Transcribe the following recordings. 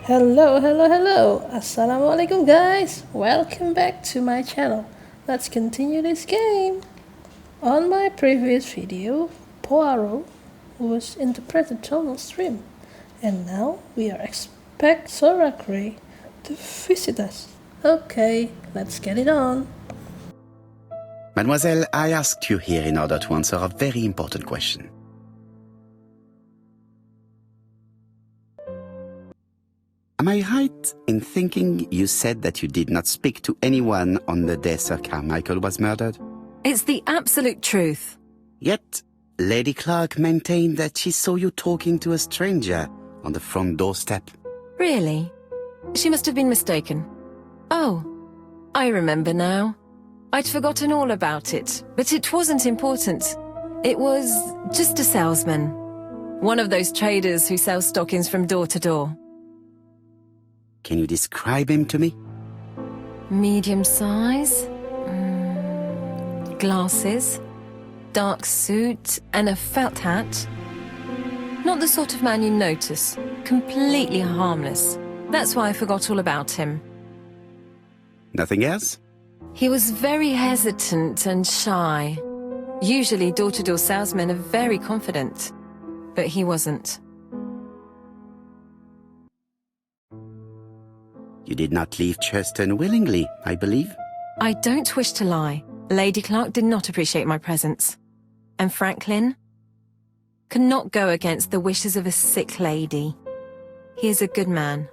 Hello. Assalamualaikum guys. Welcome back to my channel. Let's continue this game. On my previous video, Poirot was interpreted Thomas' dream. And now we are expect Thora Grey to visit us. Okay, let's get it on. Mademoiselle, I asked you here in order to answer a very important question. Am I right in thinking you said that you did not speak to anyone on the day Sir Carmichael was murdered? It's the absolute truth. Yet, Lady Clark maintained that she saw you talking to a stranger on the front doorstep. Really? She must have been mistaken. Oh, I remember now. I'd forgotten all about it, but it wasn't important. It was just a salesman. One of those traders who sell stockings from door to door. Can you describe him to me? Medium size, glasses, dark suit, and a felt hat. Not the sort of man you notice. Completely harmless. That's why I forgot all about him. Nothing else? He was very hesitant and shy. Usually door-to-door salesmen are very confident, but he wasn't. You did not leave Churston willingly, I believe. I don't wish to lie. Lady Clark did not appreciate my presence. And Franklin could not go against the wishes of a sick lady. He is a good man,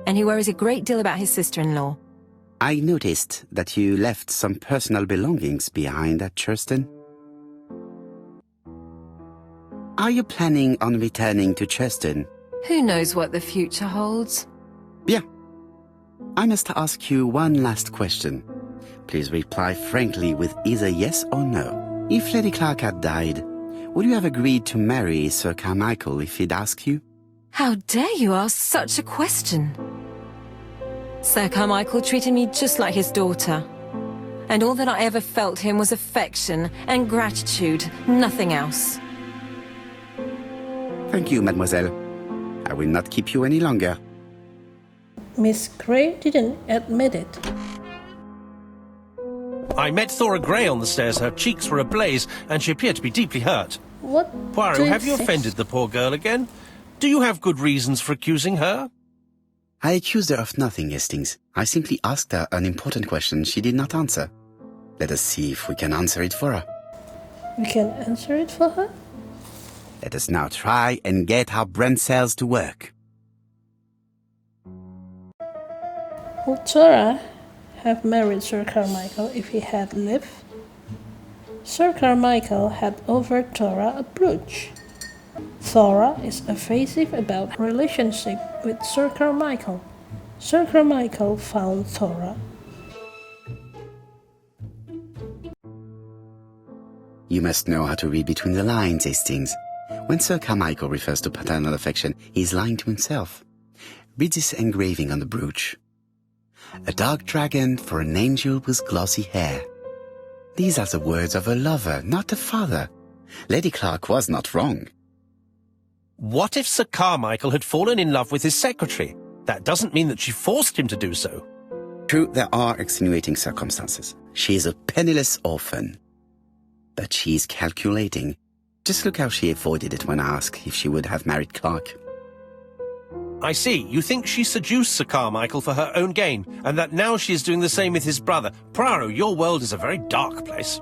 and he worries a great deal about his sister-in-law. I noticed that you left some personal belongings behind at Churston. Are you planning on returning to Churston? Who knows what the future holds? Bien. I must ask you one last question. Please reply frankly with either yes or no. If Lady Clark had died, would you have agreed to marry Sir Carmichael if he'd asked you? How dare you ask such a question? Sir Carmichael treated me just like his daughter. And all that I ever felt him was affection and gratitude, nothing else. Thank you, mademoiselle. I will not keep you any longer. Miss Grey didn't admit it. I met Thora Grey on the stairs. Her cheeks were ablaze, and she appeared to be deeply hurt. What? Poirot, have you offended the poor girl again? Do you have good reasons for accusing her? I accused her of nothing, Hastings. I simply asked her an important question she did not answer. Let us see if we can answer it for her. We can answer it for her? Let us now try and get our brain cells to work. Would Thora have married Sir Carmichael if he had lived? Sir Carmichael had offered Thora a brooch. Thora is evasive about her relationship with Sir Carmichael. Sir Carmichael found Thora. You must know how to read between the lines, Hastings. When Sir Carmichael refers to paternal affection, he is lying to himself. Read this engraving on the brooch. A dark dragon for an angel with glossy hair. These are the words of a lover, not a father. Lady Clark was not wrong. What if Sir Carmichael had fallen in love with his secretary? That doesn't mean that she forced him to do so. True, there are extenuating circumstances. She is a penniless orphan. But she is calculating. Just look how she avoided it when asked if she would have married Clark. I see. You think she seduced Sir Carmichael for her own gain, and that now she is doing the same with his brother. Poirot, your world is a very dark place.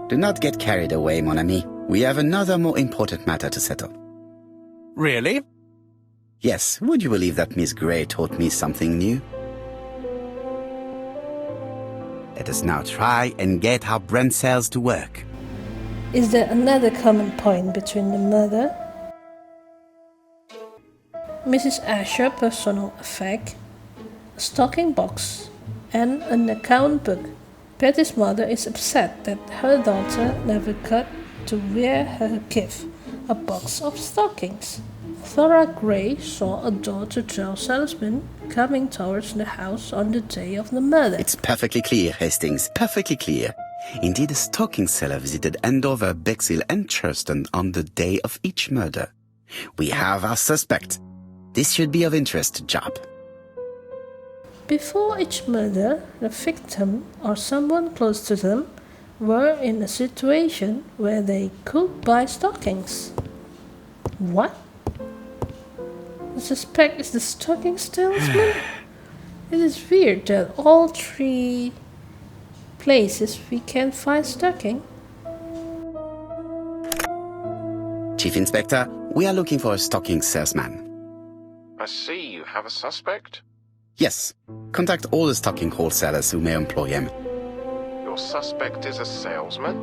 Do not get carried away, mon ami. We have another more important matter to settle. Really? Yes, would you believe that Miss Grey taught me something new? Let us now try and get our brain cells to work. Is there another common point between the mother, Mrs. Asher personal effect, a stocking box, and an account book? Patty's mother is upset that her daughter never got to wear her gift, a box of stockings. Thora Grey saw a door-to-door salesman coming towards the house on the day of the murder. It's perfectly clear, Hastings, perfectly clear. Indeed, a stocking seller visited Andover, Bexhill and Churston on the day of each murder. We have our suspect. This should be of interest to Job. Before each murder, the victim or someone close to them were in a situation where they could buy stockings. What? The suspect is the stocking salesman? It is weird that all three places we can find stocking. Chief Inspector, we are looking for a stocking salesman. I see you have a suspect. Yes. Contact all the stocking wholesalers who may employ him. Your suspect is a salesman?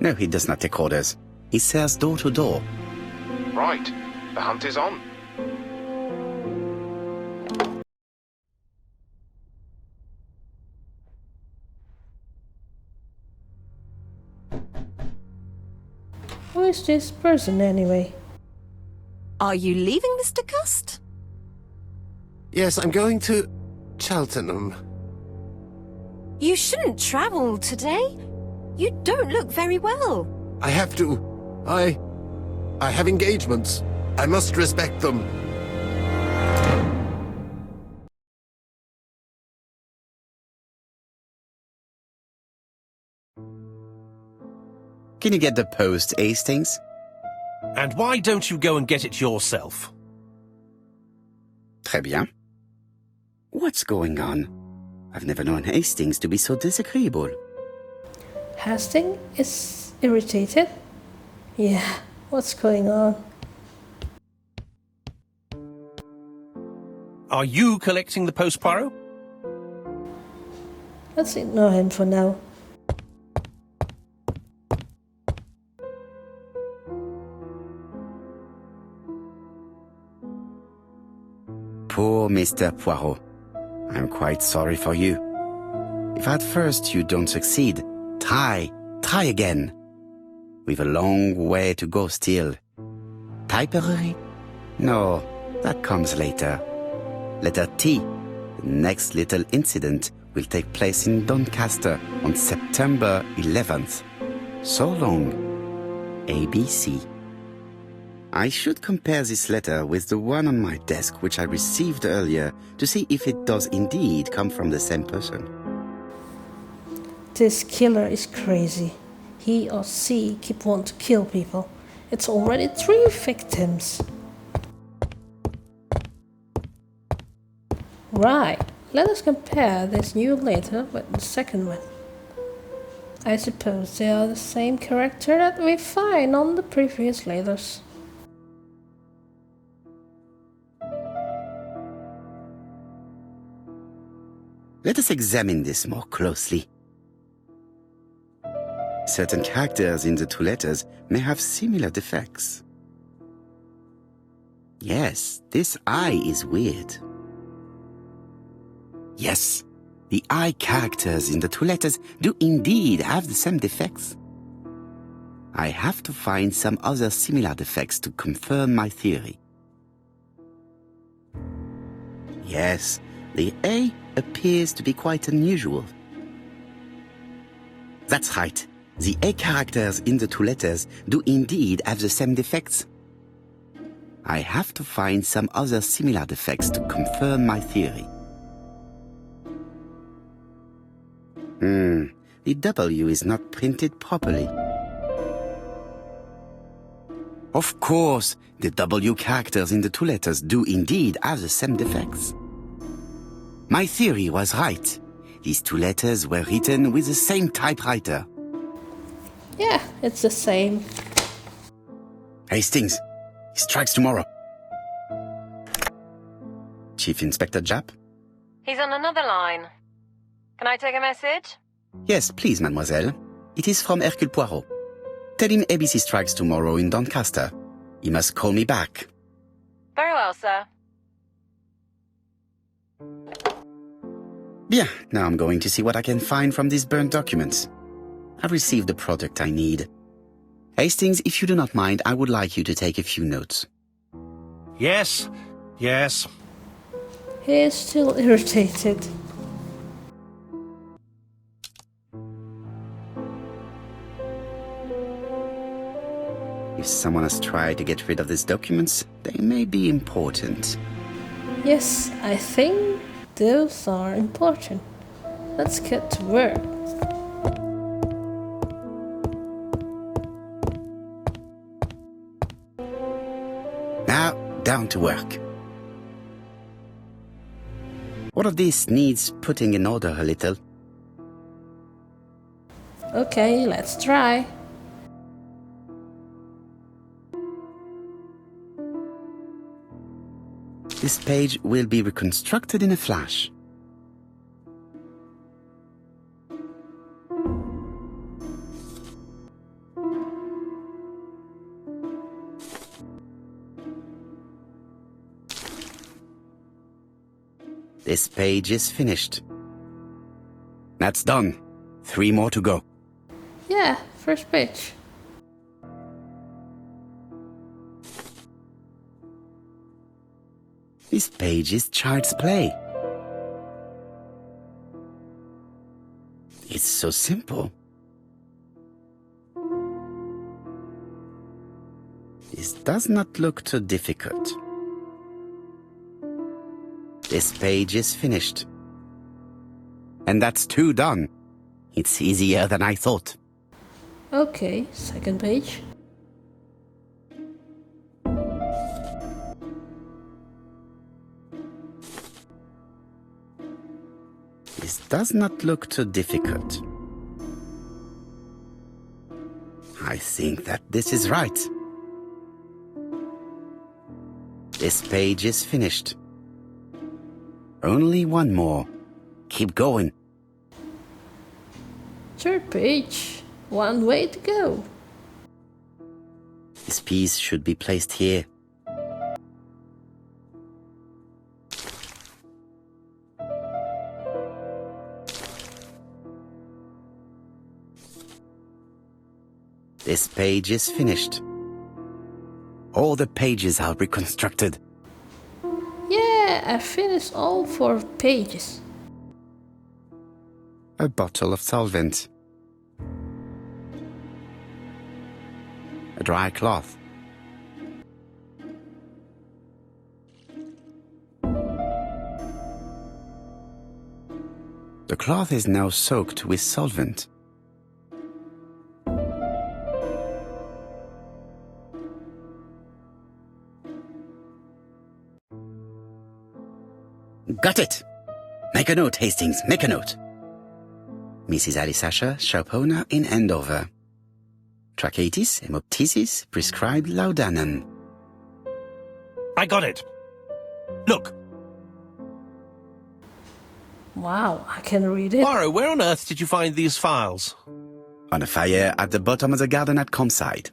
No, he does not take orders. He sells door to door. Right. The hunt is on. Who is this person anyway? Are you leaving, Mr. Cust? Yes, I'm going to Cheltenham. You shouldn't travel today. You don't look very well. I have to. I have engagements. I must respect them. Can you get the post, Hastings? And why don't you go and get it yourself? Très bien. What's going on? I've never known Hastings to be so disagreeable. Hastings is irritated? Yeah, what's going on? Are you collecting the post, Poirot? Let's ignore him for now. Poor Mr. Poirot. I'm quite sorry for you. If at first you don't succeed, try again. We've a long way to go still. Typery? No, that comes later. Letter T. The next little incident will take place in Doncaster on September 11th. So long. ABC. I should compare this letter with the one on my desk which I received earlier to see if it does indeed come from the same person. This killer is crazy. He or she keep wanting to kill people. It's already 3 victims. Right, let us compare this new letter with the second one. I suppose they are the same character that we find on the previous letters. Let us examine this more closely. Certain characters in the 2 letters may have similar defects. Yes, this I is weird. Yes, the I characters in the 2 letters do indeed have the same defects. I have to find some other similar defects to confirm my theory. Yes, the A appears to be quite unusual. That's right. The A characters in the 2 letters do indeed have the same defects. I have to find some other similar defects to confirm my theory. The W is not printed properly. Of course, the W characters in the 2 letters do indeed have the same defects. My theory was right. These 2 letters were written with the same typewriter. Yeah, it's the same. Hastings, he strikes tomorrow. Chief Inspector Japp? He's on another line. Can I take a message? Yes, please, mademoiselle. It is from Hercule Poirot. Tell him ABC strikes tomorrow in Doncaster. He must call me back. Very well, sir. Bien, now I'm going to see what I can find from these burnt documents. I've received the product I need. Hastings, if you do not mind, I would like you to take a few notes. Yes. He is still irritated. If someone has tried to get rid of these documents, they may be important. Yes, I think those are important. Let's get to work. Now, down to work. All of this needs putting in order a little. Okay, let's try. This page will be reconstructed in a flash. This page is finished. That's done. 3 more to go. Yeah, first page. This page is child's play. It's so simple. This does not look too difficult. This page is finished. And that's 2 done. It's easier than I thought. Okay, second page. This does not look too difficult. I think that this is right. This page is finished. Only 1 more. Keep going. Third page. 1 way to go. This piece should be placed here. This page is finished. All the pages are reconstructed. Yeah, I finished all 4 pages. A bottle of solvent. A dry cloth. The cloth is now soaked with solvent. Got it! Make a note, Hastings, make a note. Mrs. Alice Asher, shop owner in Andover. Tracheitis, hemoptysis, prescribed laudanum. I got it. Look, Wow, I can read it. Poirot, where on earth did you find these files? On a fire at the bottom of the garden at campsite.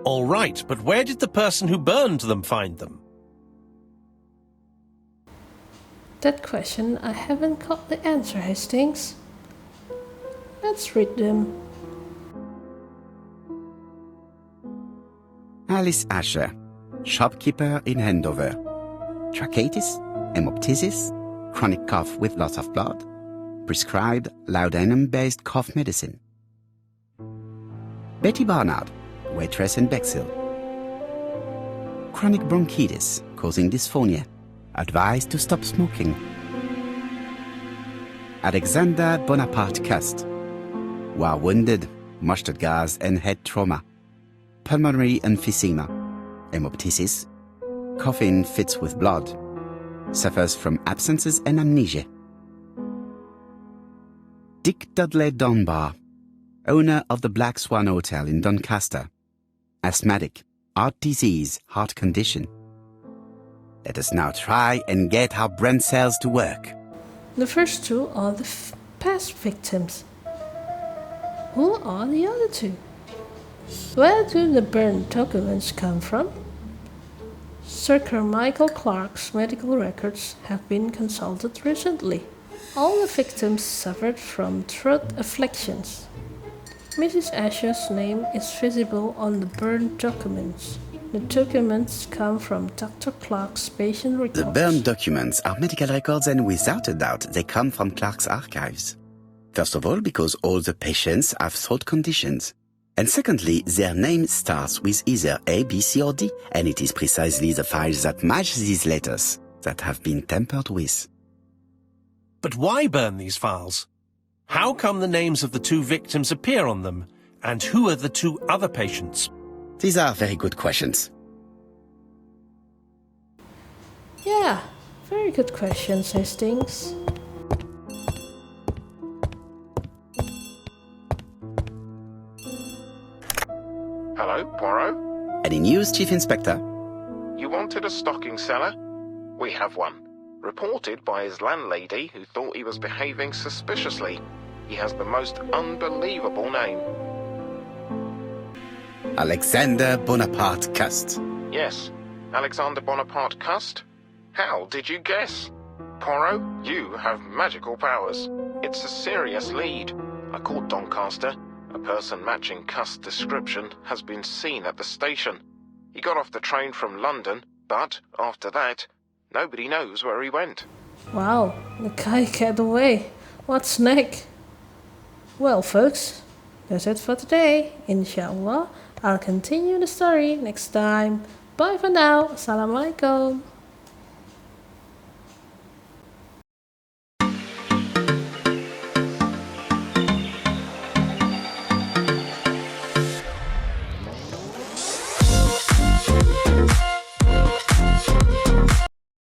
All right, but where did the person who burned them find them? That question I haven't got the answer, Hastings. Let's read them. Alice Asher, shopkeeper in Andover. Tracheitis, hemoptysis, chronic cough with loss of blood. Prescribed laudanum-based cough medicine. Betty Barnard, waitress in Bexhill. Chronic bronchitis, causing dysphonia. Advised to stop smoking. Alexander Bonaparte Cust. War wounded, mustard gas and head trauma. Pulmonary emphysema. Hemoptysis. Coughing fits with blood. Suffers from absences and amnesia. Dick Dudley Dunbar, owner of the Black Swan Hotel in Doncaster. Asthmatic, heart disease, heart condition. Let us now try and get our brain cells to work. The first 2 are the past victims. Who are the other 2? Where do the burned documents come from? Sir Carmichael Clark's medical records have been consulted recently. All the victims suffered from throat afflictions. Mrs. Asher's name is visible on the burned documents. The documents come from Dr. Clark's patient records. The burned documents are medical records, and without a doubt they come from Clark's archives. First of all, because all the patients have throat conditions. And secondly, their name starts with either A, B, C or D, and it is precisely the files that match these letters. that have been tampered with. But why burn these files? How come the names of the 2 victims appear on them? And who are the 2 other patients? These are very good questions. Yeah, very good questions, Hastings. Hello, Poirot? Any news, Chief Inspector? You wanted a stocking seller? We have one. Reported by his landlady who thought he was behaving suspiciously. He has the most unbelievable name. Alexander Bonaparte Cust. Yes, Alexander Bonaparte Cust? How did you guess? Poirot, you have magical powers. It's a serious lead. I called Doncaster. A person matching Cust's description has been seen at the station. He got off the train from London, but after that, nobody knows where he went. Wow, the guy got away. What's next? Well, folks, that's it for today. Inshallah, I'll continue the story next time. Bye for now. Assalamualaikum.